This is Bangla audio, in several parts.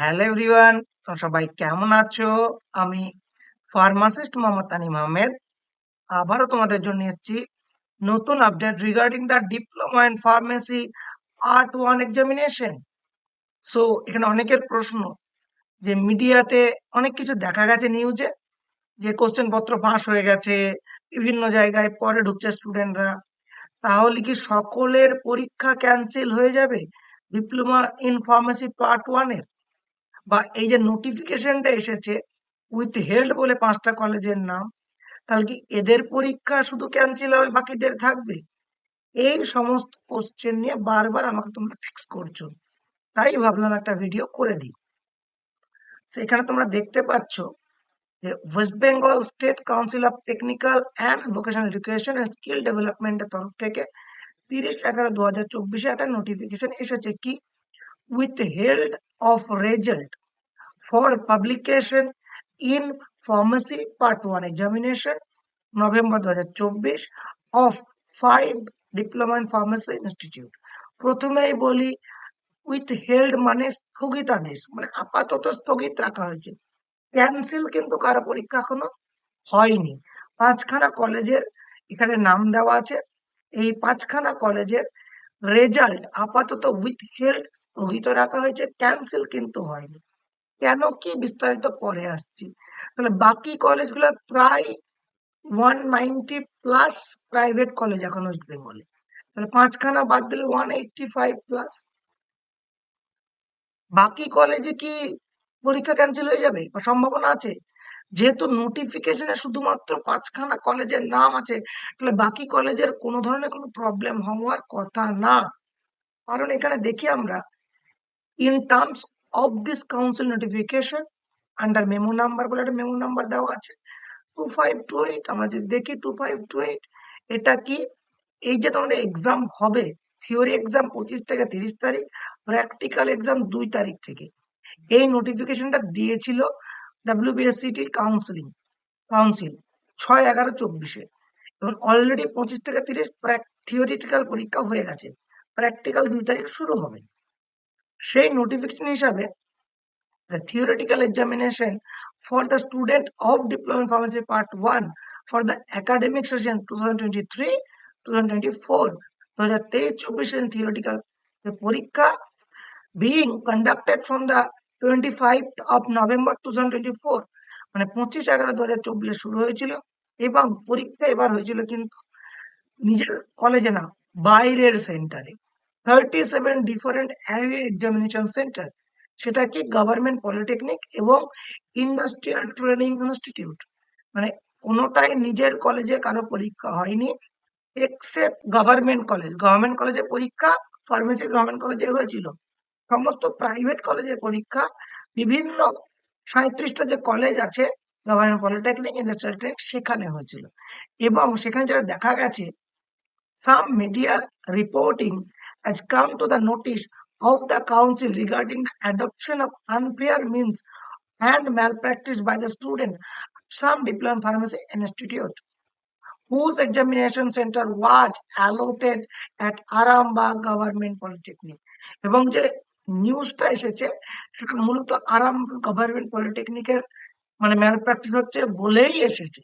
হ্যালো এভরিওয়ান, তোমরা সবাই কেমন আছো? আমি ফার্মাসিস্ট মোহাম্মদ তানিম আহমেদ আবারও তোমাদের জন্য এসেছি নতুন update regarding the diploma in pharmacy part 1 examination. So এখানে অনেকের প্রশ্ন যে মিডিয়াতে অনেক কিছু দেখা গেছে নিউজে যে কোশ্চেন পত্র ফাঁস হয়ে গেছে, বিভিন্ন জায়গায় পরে ঢুকছে স্টুডেন্টরা। তাহলে কি সকলের পরীক্ষা ক্যান্সেল হয়ে যাবে ডিপ্লোমা ইন ফার্মেসি পার্ট 1 এর? বা এই যে নোটিফিকেশনটা এসেছে উইথ হেল্ড বলে 5টা কলেজের নাম, তাহলে কি এদের পরীক্ষা শুধু ক্যান্সেল হবে, বাকিদের থাকবে? এই সমস্ত কোশ্চেন নিয়ে বারবার আমাকে তোমরা টেক্সট করছো, তাই ভাবলাম একটা ভিডিও করে দিই। সেখানে তোমরা দেখতে পাচ্ছ যে West Bengal State Council of Technical and Vocational Education and Skill ডেভেলপমেন্টের তরফ থেকে 30/11/2024 একটা নোটিফিকেশন এসেছে কি withheld of result for publication in pharmacy part 1 examination November 2024 of 5 diploma in pharmacy institute। প্রথমেই বলি উইথ হেল্ড মানে স্থগিতাদেশ, মানে আপাতত স্থগিত রাখা হয়েছে, ক্যান্সেল কিন্তু কারো পরীক্ষা এখনো হয়নি। 5খানা কলেজের এখানে নাম দেওয়া আছে, এই 5খানা কলেজের রেজাল্ট আপাতত উইথ হেল্ড স্থগিত রাখা হয়েছে, ক্যান্সেল কিন্তু হয়নি। কেন কি বিস্তারিত পরে আসছি। তাহলে বাকি কলেজগুলো প্রায় 190 প্লাস প্রাইভেট কলেজ এখন ওয়েস্ট বেঙ্গলে, তাহলে 5খানা বাদ দিলে 185 প্লাস। বাকি কলেজে কি পরীক্ষা ক্যান্সেল হয়ে যাবে বা সম্ভাবনা আছে? যেহেতু নোটিফিকেশনে শুধুমাত্র 5খানা কলেজের নাম আছে, তাহলে বাকি কলেজের কোনো ধরনের কোনো প্রবলেম হওয়ার কথা না। কারণ এখানে দেখি আমরা in terms of this council notification under memo number বলে একটা মেমো নাম্বার দেওয়া আছে 2528। আমরা যদি দেখি 2528, এটা কি এই যে তোমাদের এক্সাম হবে, থিওরি এক্সাম 25 থেকে 30 তারিখ, প্র্যাকটিক্যাল এক্সাম 2 তারিখ থেকে, এই নোটিফিকেশনটা দিয়েছিল ডাব্লিউবিএসসিটি কাউন্সিল 6/11/24-এ। এবং অলরেডি 25 থেকে 30 থিওরিটিক্যাল পরীক্ষা হয়ে গেছে, প্র্যাকটিক্যাল 2 তারিখ শুরু হবে। সেই নোটিফিকেশন হিসাবে the theoretical examination for the student of Diploma in Pharmacy Part 1 for the academic session 2023-2024 2023-24 theoretical পরীক্ষা being conducted from the 25th of November 2024, মানে 25/11/2024 শুরু হয়েছিল এবং পরীক্ষা এবার হয়েছিল কিন্তু নিজের কলেজে না, বাইরের সেন্টারে। 37 ডিফারেন্ট এক্সামিনেশন সেন্টার, সেটা কি গভর্নমেন্ট পলিটেকনিক এবং ইন্ডাস্ট্রিয়াল ট্রেনিং ইনস্টিটিউট, মানে কোনোটাই নিজের কলেজে কারো পরীক্ষা হয়নি এক্সেপ্ট গভর্নমেন্ট কলেজে পরীক্ষা ফার্মেসি গভর্নমেন্ট কলেজে হয়েছিল। সমস্ত প্রাইভেট কলেজের পরীক্ষা বিভিন্ন 37টা যে কলেজ আছে গভর্নমেন্ট পলিটেকনিক ইন্ডাস্ট্রিয়াল ট্রেনিং সেখানে হয়েছিল। এবং সেখানে যেটা দেখা গেছে, some media reporting has come to the notice of the council regarding the adoption of unfair means and malpractice by the student some diploma pharmacy institute whose examination center was allotted at Arambagh Government Polytechnic। এবং যে নিউজটা এসেছে সেটা মূলত আরামবাগ গভর্নমেন্ট পলিটেকনিকের মানে ম্যালপ্র্যাকটিস হচ্ছে বলেই এসেছে,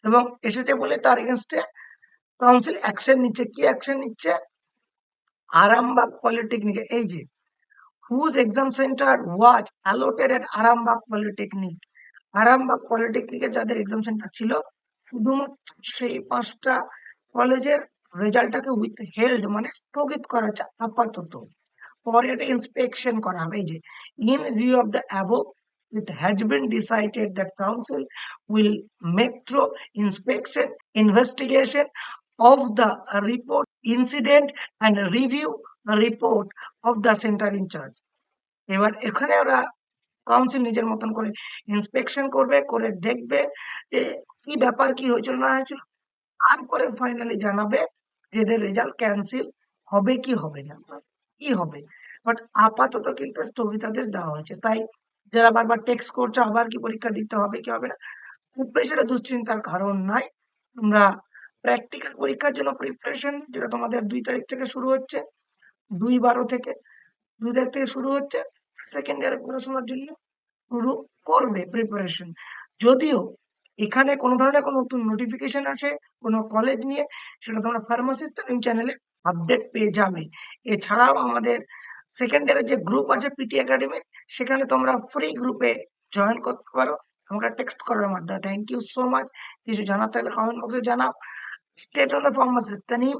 এবং এসেছে বলে তার এগেনস্টে কাউন্সিল অ্যাকশন নিচ্ছে। কি অ্যাকশন নিচ্ছে? আরামবাগ পলিটেকনিকে এই যে হুজ এক্সাম সেন্টার ওয়াজ অ্যালোটেড এট আরামবাগ পলিটেকনিক, আরামবাগ পলিটেকনিকে যাদের এক্সাম সেন্টার ছিল শুধুমাত্র সেই 5টা কলেজের রেজাল্টটাকে উইথ হেল্ড মানে স্থগিত করা হচ্ছে আপাতত, পরে এটা ইন্সপেকশন করা হবে। এই যে in view of the above it has been decided that council will make through inspection investigation of the report incident and review the report of the center in charge। এবার এখানে ওরা কাউন্সিল নিজের মতন করে ইন্সপেকশন করবে, করে দেখবে যে কি ব্যাপার, কি হয়েছিল না হয়েছিল, তারপরে ফাইনালি জানাবে যে এদের রেজাল্ট ক্যান্সেল হবে কি হবে না, কি হবে। বাট আপাতত কিন্তু স্থগিতাদেশ দেওয়া হয়েছে। তাই যারা বারবার টেক্সট করছো আবার কি পরীক্ষা দিতে হবে কি হবে না, খুব বেশি একটা দুশ্চিন্তার কারণ নাই। তোমরা প্র্যাকটিক্যাল পরীক্ষার জন্য প্রিপারেশন, যেটা তোমাদের 2 তারিখ থেকে শুরু হচ্ছে, 2/12 থেকে 2 তারিখ থেকে শুরু হচ্ছে, সেকেন্ড ইয়ারে পড়াশোনার জন্য শুরু করবে প্রিপারেশন। যদিও এখানে কোনো ধরনের কোনো নতুন নোটিফিকেশন আসে কোনো কলেজ নিয়ে, সেটা তোমরা ফার্মাসিস্ট তালিম চ্যানেলে আপডেট পেয়ে যাবে। এছাড়াও আমাদের সেকেন্ড ইয়ারের যে গ্রুপ আছে পিটি একাডেমি, সেখানে তোমরা ফ্রি গ্রুপে জয়েন করতে পারো আমরা টেক্সট করার মাধ্যমে। Thank you so much. কিছু জানার থাকলে কমেন্ট বক্সে জানাও। Stay on the pharmacist Tanim.